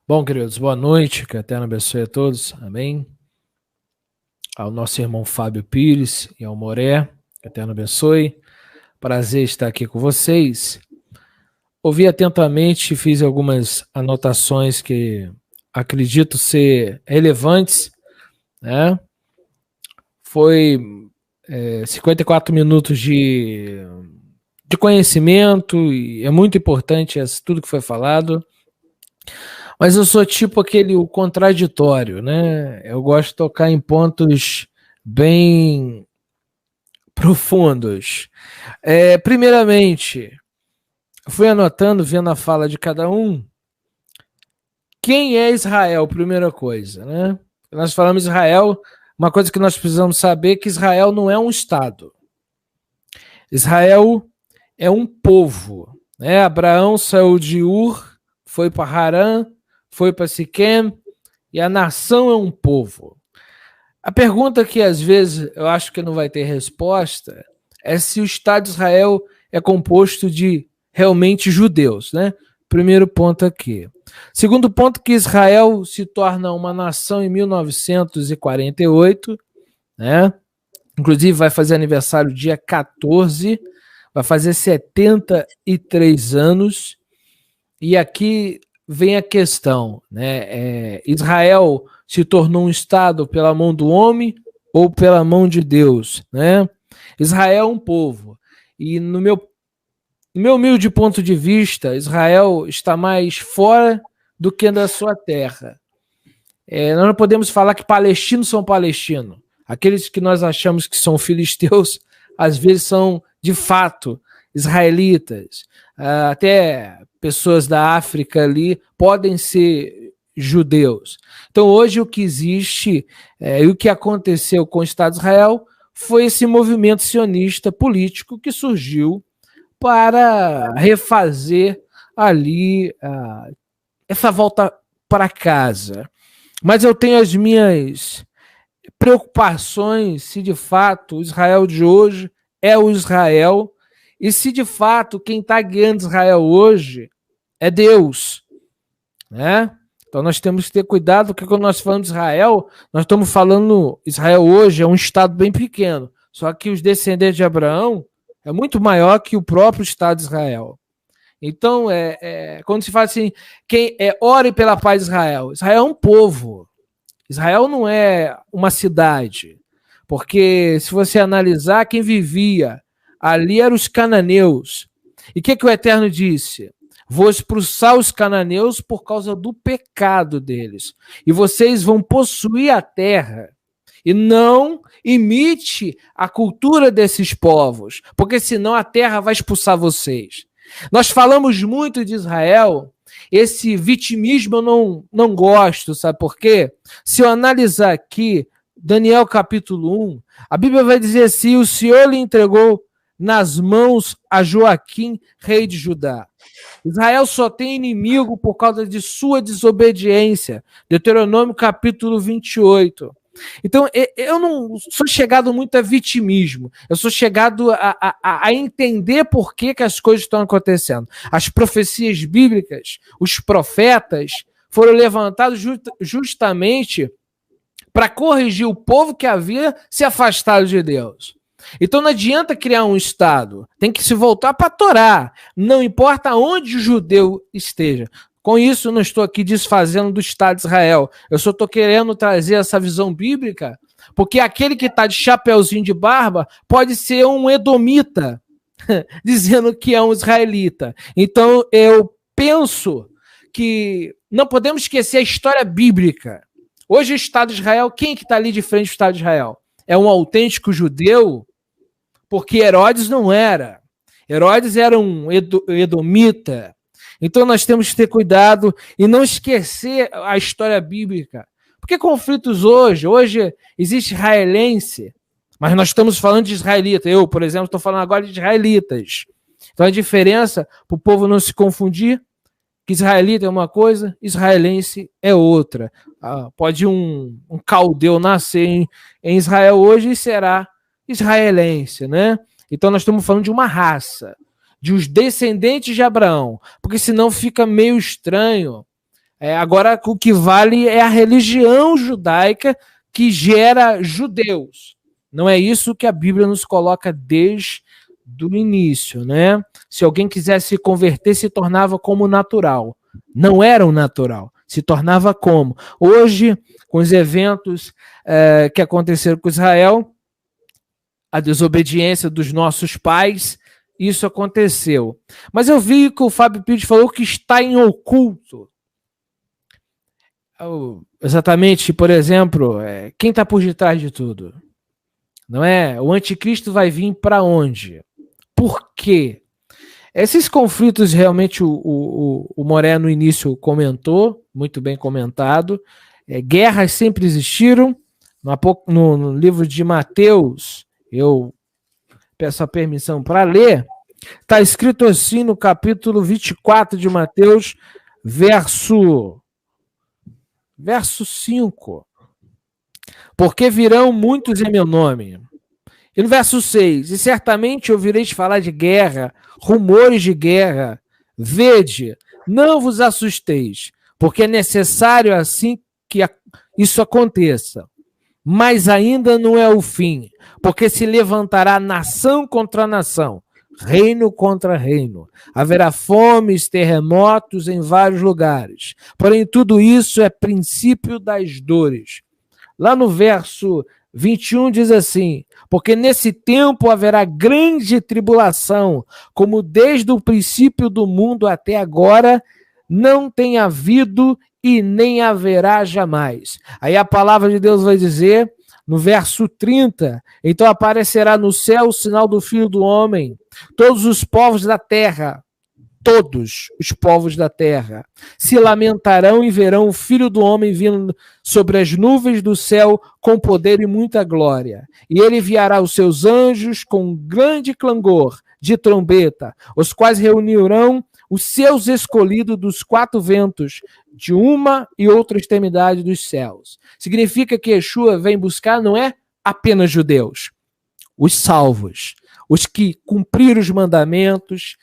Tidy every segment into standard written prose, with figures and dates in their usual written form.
Bom, queridos, boa noite, que a Eterno abençoe a todos, amém. Ao nosso irmão Fábio Pires e ao Moré, que a Eterno abençoe. Prazer estar aqui com vocês. Ouvi atentamente, fiz algumas anotações que acredito ser relevantes, né? Foi 54 minutos de conhecimento, e é muito importante tudo que foi falado. Mas eu sou tipo o contraditório, né? Eu gosto de tocar em pontos bem profundos. Primeiramente, fui anotando, vendo a fala de cada um. Quem é Israel? Primeira coisa, né? Nós falamos Israel, uma coisa que nós precisamos saber é que Israel não é um estado. Israel é um povo, né? Abraão saiu de Ur, foi para Harã, foi para Siquém, e a nação é um povo. A pergunta que às vezes eu acho que não vai ter resposta é se o Estado de Israel é composto de realmente judeus, né? Primeiro ponto aqui. Segundo ponto, que Israel se torna uma nação em 1948, né? Inclusive vai fazer aniversário dia 14, vai fazer 73 anos, e aqui vem a questão, né? Israel se tornou um estado pela mão do homem ou pela mão de Deus, né? Israel é um povo, e no meu humilde ponto de vista, Israel está mais fora do que da sua terra. Nós não podemos falar que palestinos são palestinos. Aqueles que nós achamos que são filisteus, às vezes são, de fato, israelitas. Até pessoas da África ali podem ser judeus. Então, hoje, o que existe e o que aconteceu com o Estado de Israel foi esse movimento sionista político que surgiu para refazer ali essa volta para casa. Mas eu tenho as minhas preocupações se de fato o Israel de hoje é o Israel e se de fato quem está guiando Israel hoje é Deus, né? Então nós temos que ter cuidado, porque quando nós falamos de Israel, nós estamos falando, Israel hoje é um estado bem pequeno, só que os descendentes de Abraão é muito maior que o próprio Estado de Israel. Então, quando se fala assim, ore pela paz de Israel. Israel é um povo. Israel não é uma cidade. Porque se você analisar, quem vivia ali eram os cananeus. E o que o Eterno disse? Vou expulsar os cananeus por causa do pecado deles. E vocês vão possuir a terra. E não imite a cultura desses povos, porque senão a terra vai expulsar vocês. Nós falamos muito de Israel, esse vitimismo eu não gosto, sabe por quê? Se eu analisar aqui, Daniel capítulo 1, a Bíblia vai dizer assim, o Senhor lhe entregou nas mãos a Joaquim, rei de Judá. Israel só tem inimigo por causa de sua desobediência. Deuteronômio capítulo 28. Então, eu não sou chegado muito a vitimismo, eu sou chegado a entender por que as coisas estão acontecendo. As profecias bíblicas, os profetas, foram levantados justamente para corrigir o povo que havia se afastado de Deus. Então não adianta criar um Estado, tem que se voltar para a Torá, não importa onde o judeu esteja. Com isso, não estou aqui desfazendo do Estado de Israel. Eu só estou querendo trazer essa visão bíblica, porque aquele que está de chapeuzinho de barba pode ser um edomita, dizendo que é um israelita. Então, eu penso que não podemos esquecer a história bíblica. Hoje, o Estado de Israel, quem que está ali de frente do Estado de Israel? É um autêntico judeu? Porque Herodes não era. Herodes era um edomita. Então nós temos que ter cuidado e não esquecer a história bíblica. Porque conflitos hoje existe israelense, mas nós estamos falando de israelita. Eu, por exemplo, estou falando agora de israelitas. Então a diferença, para o povo não se confundir, que israelita é uma coisa, israelense é outra. Pode um caldeu nascer em Israel hoje e será israelense, né? Então nós estamos falando de uma raça. de os descendentes de Abraão, porque senão fica meio estranho. Agora, o que vale é a religião judaica que gera judeus. Não é isso que a Bíblia nos coloca desde o início, né? Se alguém quisesse se converter, se tornava como natural. Não era o natural, se tornava como. Hoje, com os eventos que aconteceram com Israel, a desobediência dos nossos pais, isso aconteceu. Mas eu vi que o Fábio Pires falou que está em oculto. Exatamente, por exemplo, quem está por detrás de tudo? Não é? O anticristo vai vir para onde? Por quê? Esses conflitos realmente o Moré no início comentou, muito bem comentado. Guerras sempre existiram. No livro de Mateus, eu peço a permissão para ler, está escrito assim no capítulo 24 de Mateus, verso 5. Porque virão muitos em meu nome. E no verso 6, e certamente ouvireis falar de guerra, rumores de guerra. Vede, não vos assusteis, porque é necessário assim que isso aconteça. Mas ainda não é o fim, porque se levantará nação contra nação, reino contra reino. Haverá fomes, terremotos em vários lugares. Porém, tudo isso é princípio das dores. Lá no verso 21 diz assim: porque nesse tempo haverá grande tribulação, como desde o princípio do mundo até agora não tem havido e nem haverá jamais. Aí a palavra de Deus vai dizer, no verso 30, então aparecerá no céu o sinal do Filho do Homem, todos os povos da terra, todos os povos da terra se lamentarão e verão o Filho do Homem vindo sobre as nuvens do céu com poder e muita glória. E ele enviará os seus anjos com grande clangor de trombeta, os quais reunirão os seus escolhidos dos quatro ventos, de uma e outra extremidade dos céus. Significa que Yeshua vem buscar não é apenas judeus, os salvos, os que cumpriram os mandamentos,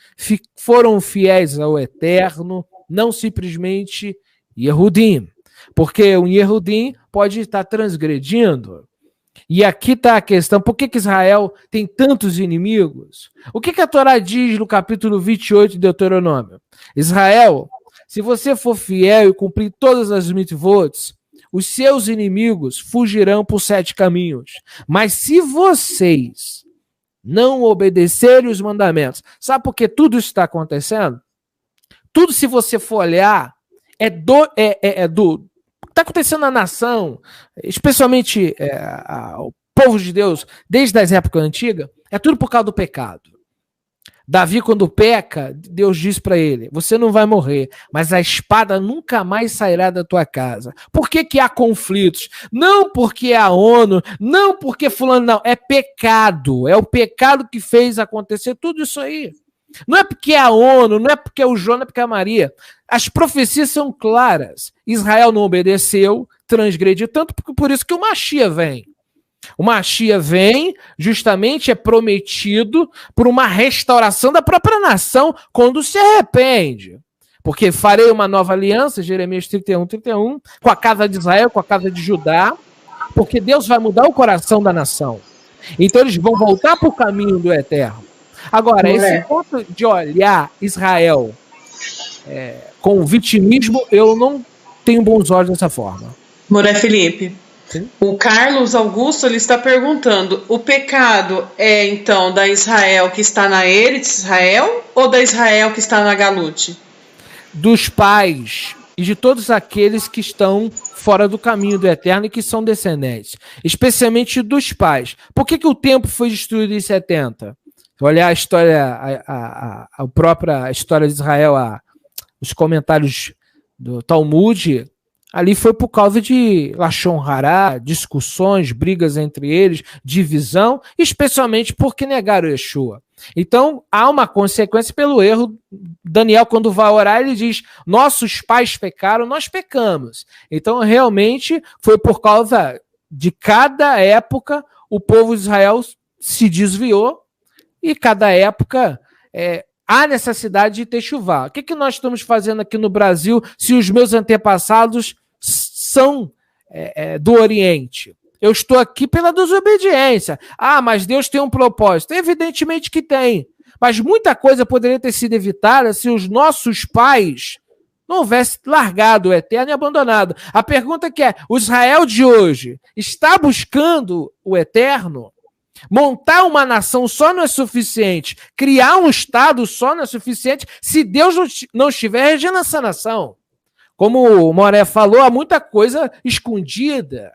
foram fiéis ao Eterno, não simplesmente Yehudim. Porque um Yehudim pode estar transgredindo. E aqui está a questão, por que Israel tem tantos inimigos? O que a Torá diz no capítulo 28 de Deuteronômio? Israel, se você for fiel e cumprir todas as mitzvot, os seus inimigos fugirão por 7 caminhos. Mas se vocês não obedecerem os mandamentos, sabe por que tudo isso está acontecendo? Tudo, se você for olhar, está acontecendo na nação, especialmente o povo de Deus, desde as épocas antigas, é tudo por causa do pecado. Davi, quando peca, Deus diz para ele, você não vai morrer, mas a espada nunca mais sairá da tua casa. Por que há conflitos? Não porque é a ONU, não porque fulano, não. É pecado. É o pecado que fez acontecer tudo isso aí. Não é porque é a ONU, não é porque é o João, não é porque é a Maria. As profecias são claras. Israel não obedeceu, transgrediu, tanto por isso que o Mashiach vem. O Mashiach vem, justamente é prometido por uma restauração da própria nação quando se arrepende. Porque farei uma nova aliança, Jeremias 31, com a casa de Israel, com a casa de Judá, porque Deus vai mudar o coração da nação. Então eles vão voltar para o caminho do Eterno. Agora, esse ponto de olhar Israel com vitimismo, eu não tenho bons olhos dessa forma. Moré Felipe, sim? O Carlos Augusto ele está perguntando, o pecado é então da Israel que está na Eretz Israel ou da Israel que está na Galute? Dos pais e de todos aqueles que estão fora do caminho do Eterno e que são descendentes, especialmente dos pais. Por que o templo foi destruído em 70? Olhar a história, a própria história de Israel, os comentários do Talmud, ali foi por causa de Lashon Hará, discussões, brigas entre eles, divisão, especialmente porque negaram Yeshua. Então, há uma consequência pelo erro. Daniel, quando vai orar, ele diz, nossos pais pecaram, nós pecamos. Então, realmente, foi por causa de cada época, o povo de Israel se desviou, e cada época há necessidade de techuvá. O que nós estamos fazendo aqui no Brasil se os meus antepassados são do Oriente? Eu estou aqui pela desobediência. Ah, mas Deus tem um propósito. Evidentemente que tem. Mas muita coisa poderia ter sido evitada se os nossos pais não houvessem largado o eterno e abandonado. A pergunta que é, o Israel de hoje está buscando o eterno? Montar uma nação só não é suficiente. Criar um Estado só não é suficiente se Deus não estiver regendo essa nação. Como o Moré falou, há muita coisa escondida.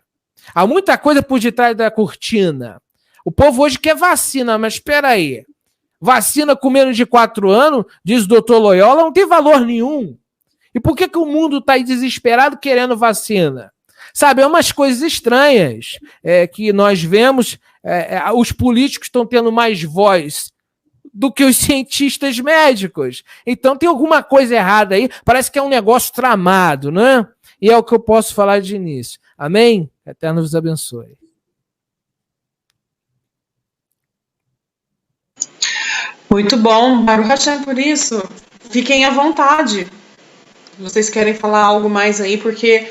Há muita coisa por detrás da cortina. O povo hoje quer vacina, mas espera aí. Vacina com menos de 4 anos, diz o doutor Loyola, não tem valor nenhum. E por que o mundo está aí desesperado querendo vacina? Sabe, é umas coisas estranhas que nós vemos. Os políticos estão tendo mais voz do que os cientistas médicos. Então tem alguma coisa errada aí. Parece que é um negócio tramado, né? E é o que eu posso falar de início. Amém? Eterno vos abençoe. Muito bom, Baruch Hashem, por isso. Fiquem à vontade. Vocês querem falar algo mais aí? Porque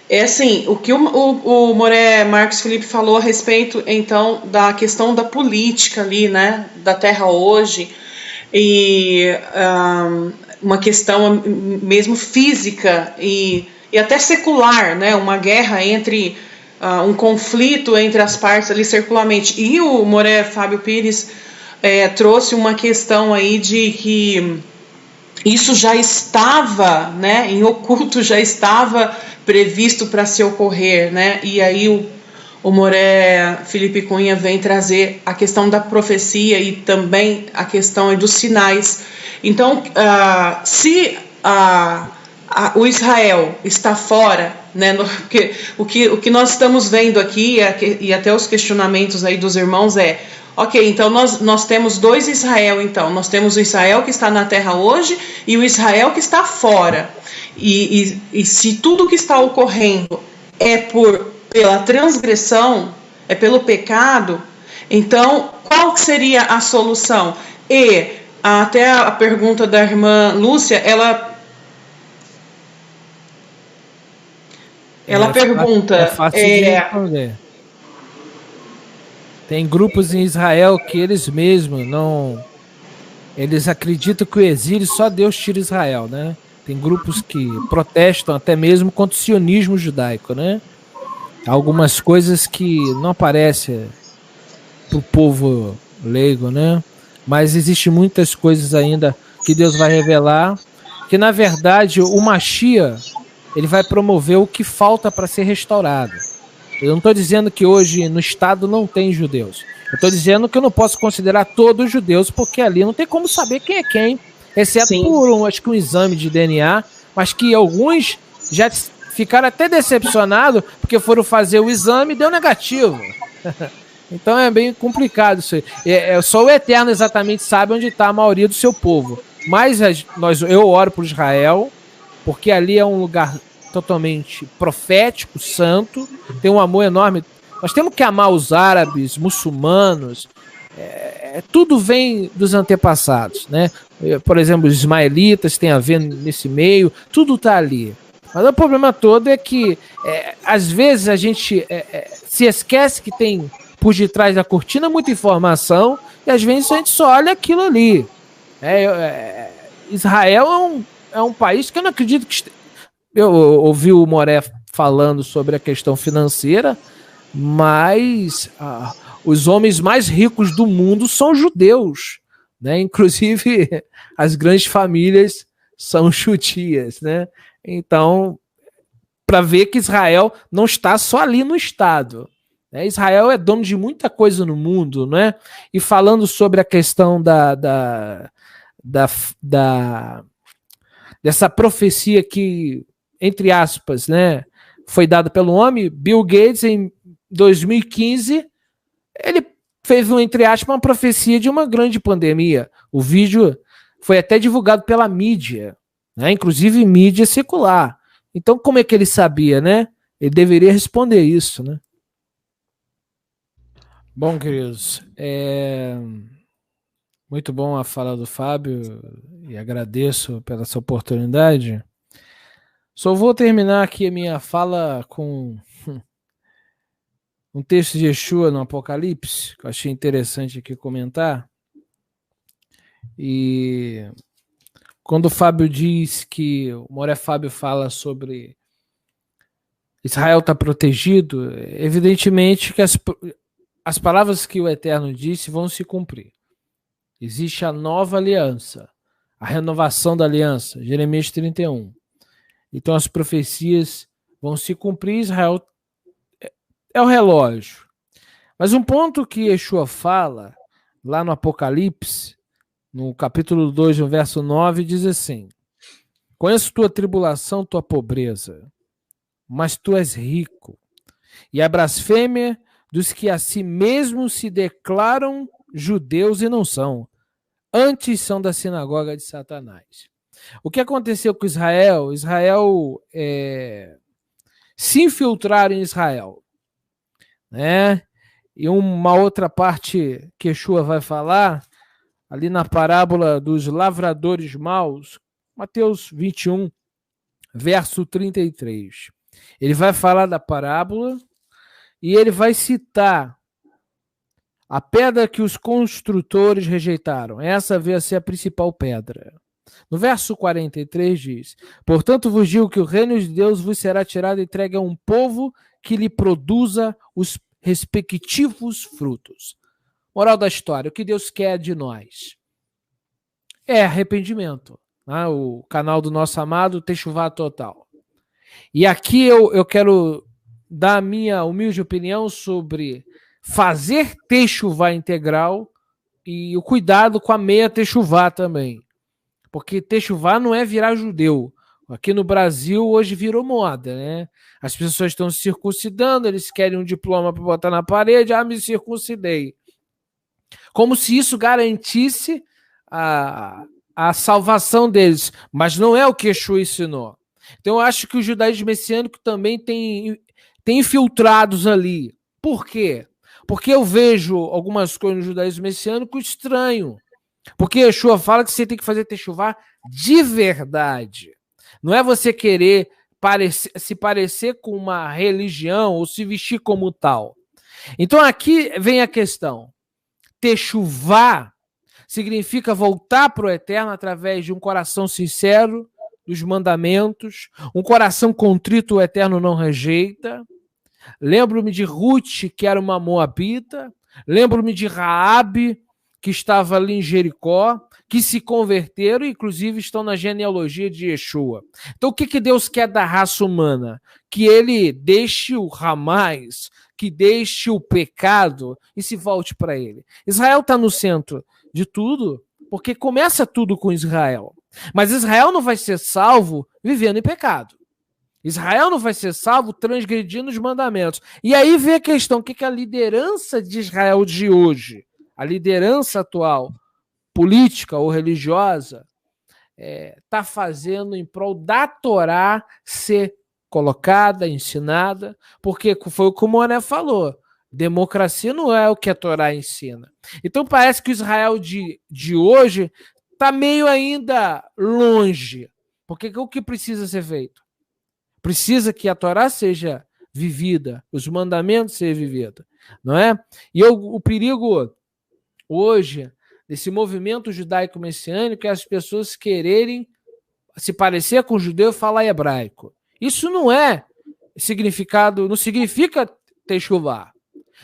é assim, o que o Moré Marcos Felipe falou a respeito, então, da questão da política ali, né? Da terra hoje. E uma questão mesmo física e até secular, né? Uma guerra entre... um conflito entre as partes ali circularmente. E o Moré Fábio Pires trouxe uma questão aí de que isso já estava, né, em oculto, já estava previsto para se ocorrer, né? E aí o Moré Felipe Cunha vem trazer a questão da profecia e também a questão dos sinais. Então, se o Israel está fora, né, porque o que nós estamos vendo aqui e até os questionamentos aí dos irmãos ok, então nós temos 2 Israel, então nós temos o Israel que está na terra hoje e o Israel que está fora, e se tudo que está ocorrendo é pela transgressão, é pelo pecado, então qual seria a solução? E até a pergunta da irmã Lúcia, ela pergunta... É fácil de responder. Tem grupos em Israel que eles mesmos não... Eles acreditam que o exílio só Deus tira Israel, né? Tem grupos que protestam até mesmo contra o sionismo judaico, né? Algumas coisas que não aparecem para o povo leigo, né? Mas existem muitas coisas ainda que Deus vai revelar, que na verdade o Mashiach, ele vai promover o que falta para ser restaurado. Eu não estou dizendo que hoje no Estado não tem judeus. Eu estou dizendo que eu não posso considerar todos os judeus, porque ali não tem como saber quem é quem, exceto por acho que um exame de DNA, mas que alguns já ficaram até decepcionados, porque foram fazer o exame e deu negativo. Então é bem complicado isso aí. Só o Eterno exatamente sabe onde está a maioria do seu povo. Mas eu oro por Israel, porque ali é um lugar totalmente profético, santo, tem um amor enorme. Nós temos que amar os árabes, muçulmanos, tudo vem dos antepassados, né? Por exemplo, os ismaelitas tem a ver nesse meio, tudo está ali. Mas o problema todo é que às vezes a gente se esquece que tem por detrás da cortina muita informação e às vezes a gente só olha aquilo ali. Israel é um país que eu não acredito que... Eu ouvi o Moré falando sobre a questão financeira, mas os homens mais ricos do mundo são judeus, né? Inclusive as grandes famílias são judias, né? Então, para ver que Israel não está só ali no Estado, né? Israel é dono de muita coisa no mundo, né? E falando sobre a questão dessa profecia que, entre aspas, né, foi dada pelo homem, Bill Gates, em 2015, ele fez, entre aspas, uma profecia de uma grande pandemia. O vídeo foi até divulgado pela mídia, né, inclusive mídia secular. Então, como é que ele sabia, né? Ele deveria responder isso, né? Bom, queridos, Muito bom a fala do Fábio e agradeço pela essa oportunidade. Só vou terminar aqui a minha fala com um texto de Yeshua no Apocalipse, que eu achei interessante aqui comentar. E quando o Fábio diz que o Moré Fábio fala sobre Israel está protegido, evidentemente que as palavras que o Eterno disse vão se cumprir. Existe a nova aliança, a renovação da aliança, Jeremias 31. Então as profecias vão se cumprir, Israel é o relógio. Mas um ponto que Yeshua fala, lá no Apocalipse, no capítulo 2, no verso 9, diz assim: conheço tua tribulação, tua pobreza, mas tu és rico, e a blasfêmia dos que a si mesmos se declaram judeus e não são, antes são da sinagoga de Satanás. O que aconteceu com Israel? Israel se infiltraram em Israel, né? E uma outra parte que Yeshua vai falar, ali na parábola dos lavradores maus, Mateus 21, verso 33. Ele vai falar da parábola e ele vai citar a pedra que os construtores rejeitaram. Essa veio a ser a principal pedra. No verso 43 diz: portanto vos digo que o reino de Deus vos será tirado e entregue a um povo que lhe produza os respectivos frutos. Moral da história, o que Deus quer de nós é arrependimento. Né? O canal do nosso amado Techuvá Total. E aqui eu quero dar a minha humilde opinião sobre fazer Techuvá integral e o cuidado com a meia Techuvá também. Porque Techuvá não é virar judeu. Aqui no Brasil hoje virou moda, né? As pessoas estão se circuncidando, eles querem um diploma para botar na parede, me circuncidei. Como se isso garantisse a salvação deles. Mas não é o que Yeshua ensinou. Então eu acho que o judaísmo messiânico também tem infiltrados ali. Por quê? Porque eu vejo algumas coisas no judaísmo messiânico estranho. Porque Yeshua fala que você tem que fazer Techuvá de verdade. Não é você querer se parecer com uma religião ou se vestir como tal. Então aqui vem a questão. Techuvá significa voltar para o Eterno através de um coração sincero dos mandamentos, um coração contrito o Eterno não rejeita. Lembro-me de Ruth, que era uma moabita. Lembro-me de Raabe, que estava ali em Jericó, que se converteram e inclusive estão na genealogia de Yeshua. Então o que Deus quer da raça humana? Que ele deixe o Ramais, que deixe o pecado e se volte para ele. Israel está no centro de tudo, porque começa tudo com Israel. Mas Israel não vai ser salvo vivendo em pecado. Israel não vai ser salvo transgredindo os mandamentos. E aí vem a questão, o que a liderança de Israel de hoje, a liderança atual, política ou religiosa, está fazendo em prol da Torá ser colocada, ensinada, porque foi o que o Moné falou, democracia não é o que a Torá ensina. Então parece que o Israel de hoje está meio ainda longe, porque o que precisa ser feito? Precisa que a Torá seja vivida, os mandamentos sejam vividos, não é? E o perigo hoje desse movimento judaico-messiânico é as pessoas quererem se parecer com o judeu e falar hebraico. Isso não é significado, não significa Techuvá.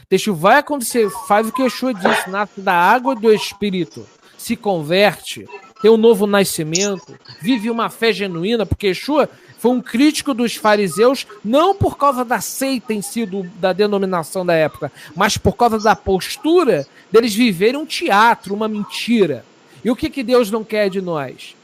Techuvá é quando você faz o que Yeshua disse, nasce da água e do Espírito, se converte, tem um novo nascimento, vive uma fé genuína, porque Yeshua foi um crítico dos fariseus, não por causa da seita em si, da denominação da época, mas por causa da postura deles viverem um teatro, uma mentira. E o que Deus não quer de nós?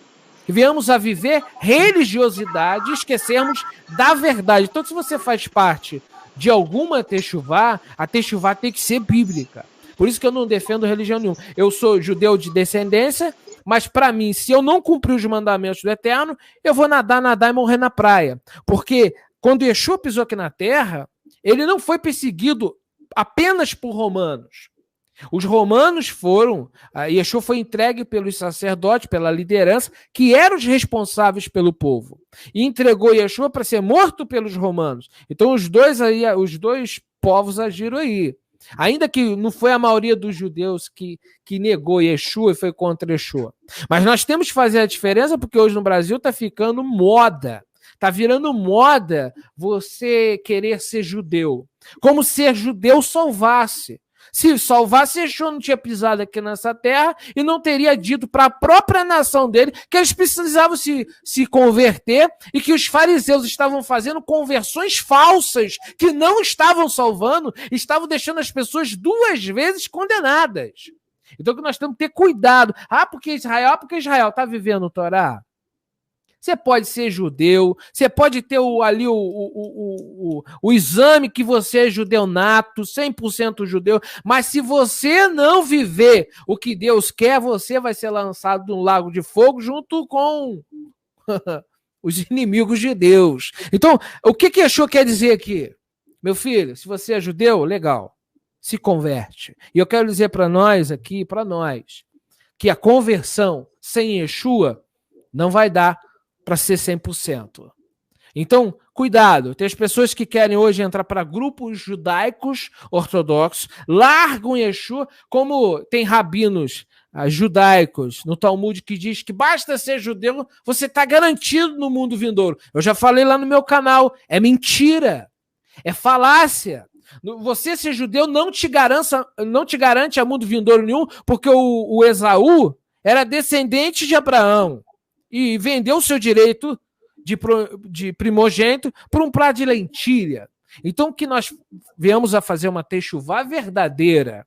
Que venhamos a viver religiosidade e esquecermos da verdade. Então, se você faz parte de alguma Techuvá, a Techuvá tem que ser bíblica. Por isso que eu não defendo religião nenhuma. Eu sou judeu de descendência, mas para mim, se eu não cumprir os mandamentos do Eterno, eu vou nadar e morrer na praia. Porque quando Yeshua pisou aqui na terra, ele não foi perseguido apenas por romanos. Os romanos foram, Yeshua foi entregue pelos sacerdotes, pela liderança, que eram os responsáveis pelo povo. E entregou Yeshua para ser morto pelos romanos. Então os dois povos agiram aí. Ainda que não foi a maioria dos judeus que negou Yeshua e foi contra Yeshua. Mas nós temos que fazer a diferença porque hoje no Brasil está ficando moda. Está virando moda você querer ser judeu. Como ser judeu salvasse. Se salvasse, Yeshua não tinha pisado aqui nessa terra e não teria dito para a própria nação dele que eles precisavam se converter e que os fariseus estavam fazendo conversões falsas que não estavam salvando, estavam deixando as pessoas 2 vezes condenadas. Então que nós temos que ter cuidado. Porque Israel está vivendo o Torá. Você pode ser judeu, você pode ter o exame que você é judeu nato, 100% judeu, mas se você não viver o que Deus quer, você vai ser lançado no lago de fogo junto com os inimigos de Deus. Então, o que Yeshua quer dizer aqui? Meu filho, se você é judeu, legal, se converte. E eu quero dizer para nós aqui, que a conversão sem Yeshua não vai dar para ser 100%. Então, cuidado. Tem as pessoas que querem hoje entrar para grupos judaicos ortodoxos, largam Yeshua, como tem rabinos judaicos no Talmud que diz que basta ser judeu, você está garantido no mundo vindouro. Eu já falei lá no meu canal, é mentira, é falácia. Você ser judeu não te garante a mundo vindouro nenhum, porque o Esaú era descendente de Abraão e vendeu o seu direito de primogênito por um prato de lentilha. Então, que nós viemos a fazer uma techuvá verdadeira.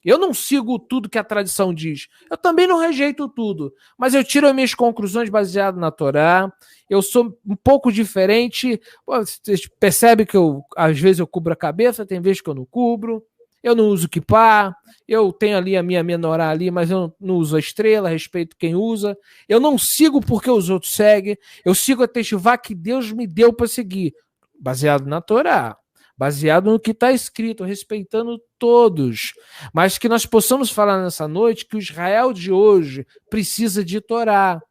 Eu não sigo tudo que a tradição diz. Eu também não rejeito tudo. Mas eu tiro as minhas conclusões baseadas na Torá. Eu sou um pouco diferente. Você percebe que às vezes eu cubro a cabeça, tem vezes que eu não cubro. Eu não uso kippá, eu tenho ali a minha menorá ali, mas eu não uso a estrela, respeito quem usa. Eu não sigo porque os outros seguem, eu sigo a techuvá que Deus me deu para seguir, baseado na Torá, baseado no que está escrito, respeitando todos. Mas que nós possamos falar nessa noite que o Israel de hoje precisa de Torá.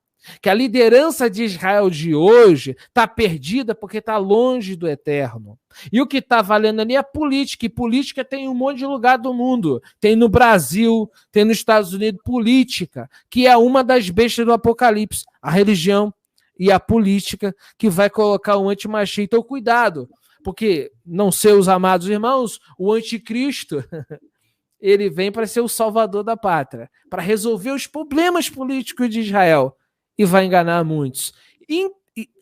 Que a liderança de Israel de hoje está perdida porque está longe do eterno. E o que está valendo ali é política, e política tem um monte de lugar do mundo. Tem no Brasil, tem nos Estados Unidos, política, que é uma das bestas do Apocalipse, a religião e a política que vai colocar o antimachista. Então, cuidado, porque, não sei os amados irmãos, o anticristo... ele vem para ser o salvador da pátria, para resolver os problemas políticos de Israel. E vai enganar muitos. E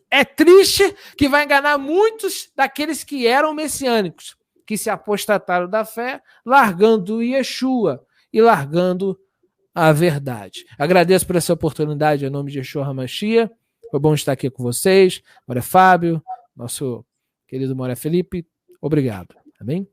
é triste que vai enganar muitos daqueles que eram messiânicos, que se apostataram da fé, largando Yeshua e largando a verdade. Agradeço por essa oportunidade em nome de Yeshua HaMashiach. Foi bom estar aqui com vocês. Moré Fábio, nosso querido Moré Felipe. Obrigado. Amém?